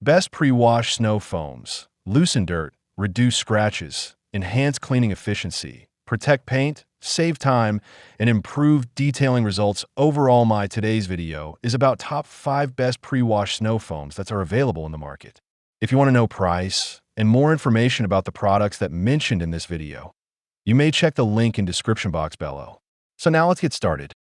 Best pre-wash snow foams. Loosen dirt, reduce scratches, enhance cleaning efficiency, protect paint, save time, and improve detailing results. Overall, my today's video is about top 5 best pre-wash snow foams that are available in the market. If you want to know price and more information about the products that mentioned in this video, you may check the link in description box below. So now let's get started.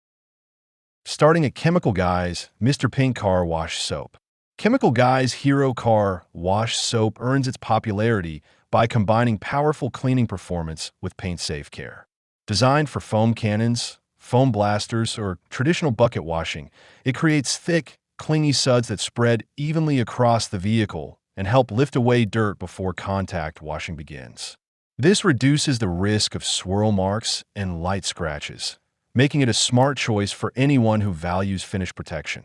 Starting at Chemical Guy's Mr. Pink Car Wash Soap. Chemical Guy's Hero Car Wash Soap earns its popularity by combining powerful cleaning performance with paint-safe care. Designed for foam cannons, foam blasters, or traditional bucket washing, it creates thick, clingy suds that spread evenly across the vehicle and help lift away dirt before contact washing begins. This reduces the risk of swirl marks and light scratches, making it a smart choice for anyone who values finish protection.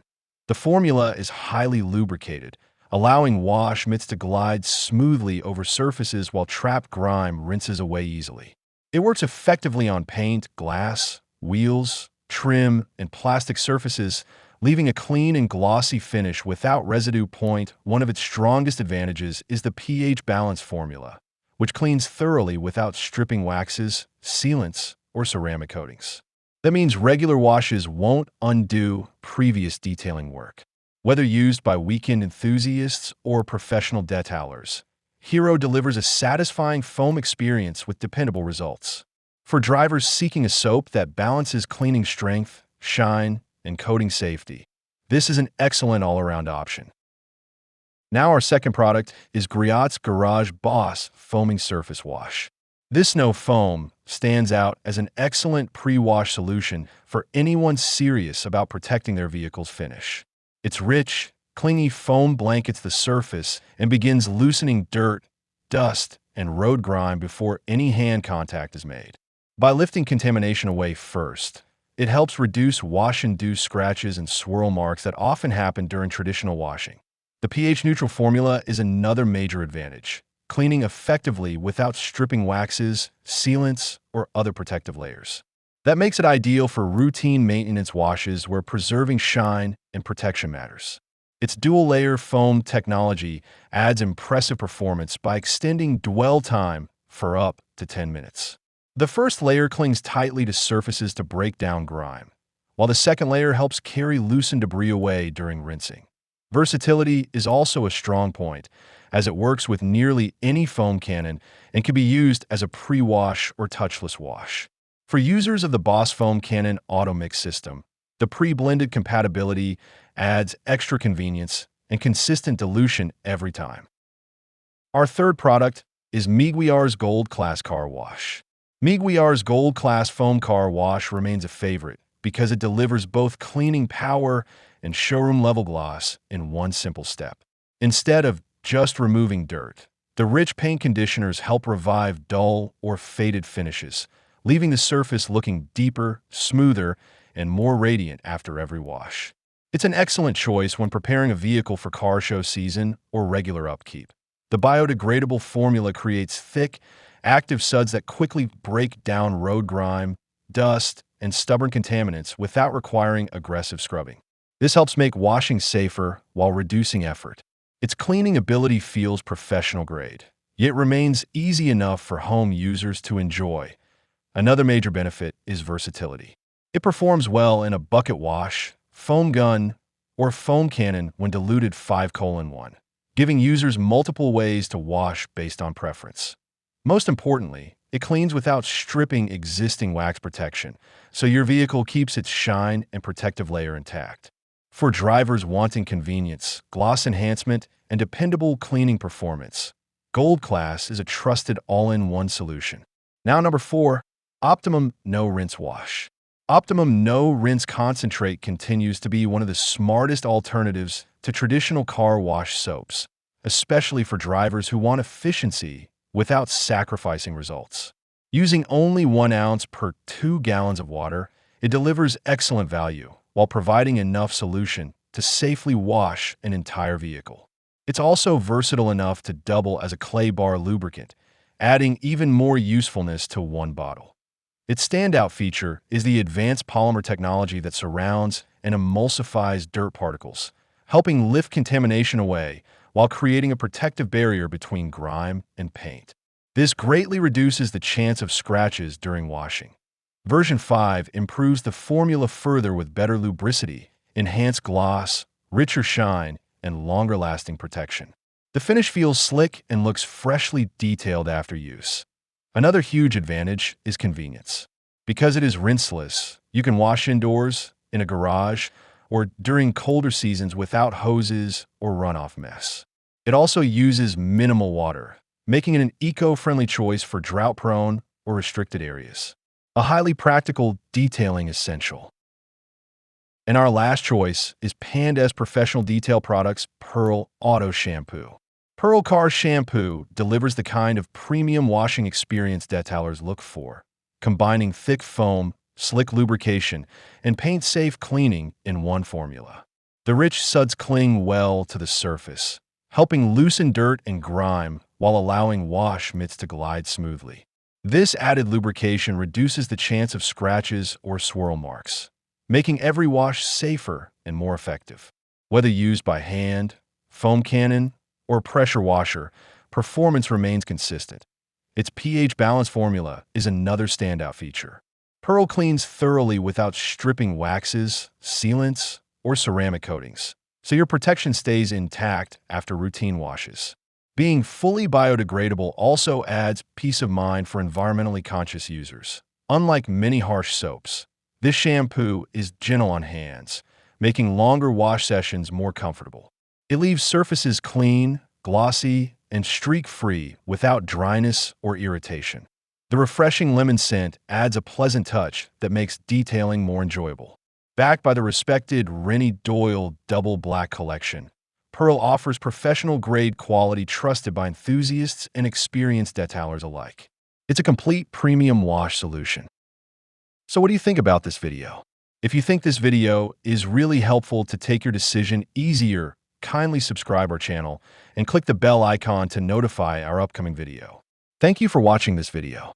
The formula is highly lubricated, allowing wash mitts to glide smoothly over surfaces while trapped grime rinses away easily. It works effectively on paint, glass, wheels, trim, and plastic surfaces, leaving a clean and glossy finish without residue. One of its strongest advantages is the pH balance formula, which cleans thoroughly without stripping waxes, sealants, or ceramic coatings. That means regular washes won't undo previous detailing work. Whether used by weekend enthusiasts or professional detailers, Hero delivers a satisfying foam experience with dependable results. For drivers seeking a soap that balances cleaning strength, shine, and coating safety, this is an excellent all-around option. Now our second product is Griot's Garage Boss Foaming Surface Wash. This snow foam stands out as an excellent pre-wash solution for anyone serious about protecting their vehicle's finish. Its rich, clingy foam blankets the surface and begins loosening dirt, dust, and road grime before any hand contact is made. By lifting contamination away first, it helps reduce wash-induced scratches and swirl marks that often happen during traditional washing. The pH-neutral formula is another major advantage, cleaning effectively without stripping waxes, sealants, or other protective layers. That makes it ideal for routine maintenance washes where preserving shine and protection matters. Its dual-layer foam technology adds impressive performance by extending dwell time for up to 10 minutes. The first layer clings tightly to surfaces to break down grime, while the second layer helps carry loosened debris away during rinsing. Versatility is also a strong point, as it works with nearly any foam cannon and can be used as a pre-wash or touchless wash. For users of the Boss Foam Cannon Auto Mix system, the pre-blended compatibility adds extra convenience and consistent dilution every time. Our third product is Meguiar's Gold Class Car Wash. Meguiar's Gold Class Foam Car Wash remains a favorite because it delivers both cleaning power and showroom-level gloss in one simple step. Instead of just removing dirt, the rich paint conditioners help revive dull or faded finishes, leaving the surface looking deeper, smoother, and more radiant after every wash. It's an excellent choice when preparing a vehicle for car show season or regular upkeep. The biodegradable formula creates thick, active suds that quickly break down road grime, dust, and stubborn contaminants without requiring aggressive scrubbing. This helps make washing safer while reducing effort. Its cleaning ability feels professional grade, yet remains easy enough for home users to enjoy. Another major benefit is versatility. It performs well in a bucket wash, foam gun, or foam cannon when diluted 5:1, giving users multiple ways to wash based on preference. Most importantly, it cleans without stripping existing wax protection, so your vehicle keeps its shine and protective layer intact. For drivers wanting convenience, gloss enhancement, and dependable cleaning performance, Gold Class is a trusted all-in-one solution. Now number 4, Optimum No Rinse Wash. Optimum No Rinse Concentrate continues to be one of the smartest alternatives to traditional car wash soaps, especially for drivers who want efficiency without sacrificing results. Using only 1 ounce per 2 gallons of water, it delivers excellent value while providing enough solution to safely wash an entire vehicle. It's also versatile enough to double as a clay bar lubricant, adding even more usefulness to one bottle. Its standout feature is the advanced polymer technology that surrounds and emulsifies dirt particles, helping lift contamination away while creating a protective barrier between grime and paint. This greatly reduces the chance of scratches during washing. Version 5 improves the formula further with better lubricity, enhanced gloss, richer shine, and longer-lasting protection. The finish feels slick and looks freshly detailed after use. Another huge advantage is convenience. Because it is rinseless, you can wash indoors, in a garage, or during colder seasons without hoses or runoff mess. It also uses minimal water, making it an eco-friendly choice for drought-prone or restricted areas. A highly practical detailing essential. And our last choice is Panda's professional detail products Pearl Auto Shampoo. Pearl Car Shampoo delivers the kind of premium washing experience detailers look for, combining thick foam, slick lubrication, and paint-safe cleaning in one formula. The rich suds cling well to the surface, helping loosen dirt and grime while allowing wash mitts to glide smoothly. This added lubrication reduces the chance of scratches or swirl marks, making every wash safer and more effective. Whether used by hand, foam cannon, or pressure washer, performance remains consistent. Its pH balance formula is another standout feature. Pearl cleans thoroughly without stripping waxes, sealants, or ceramic coatings, so your protection stays intact after routine washes. Being fully biodegradable also adds peace of mind for environmentally conscious users. Unlike many harsh soaps, this shampoo is gentle on hands, making longer wash sessions more comfortable. It leaves surfaces clean, glossy, and streak-free without dryness or irritation. The refreshing lemon scent adds a pleasant touch that makes detailing more enjoyable. Backed by the respected Rennie Doyle Double Black Collection, Pearl offers professional-grade quality trusted by enthusiasts and experienced detailers alike. It's a complete premium wash solution. So what do you think about this video? If you think this video is really helpful to take your decision easier, kindly subscribe our channel and click the bell icon to notify our upcoming video. Thank you for watching this video.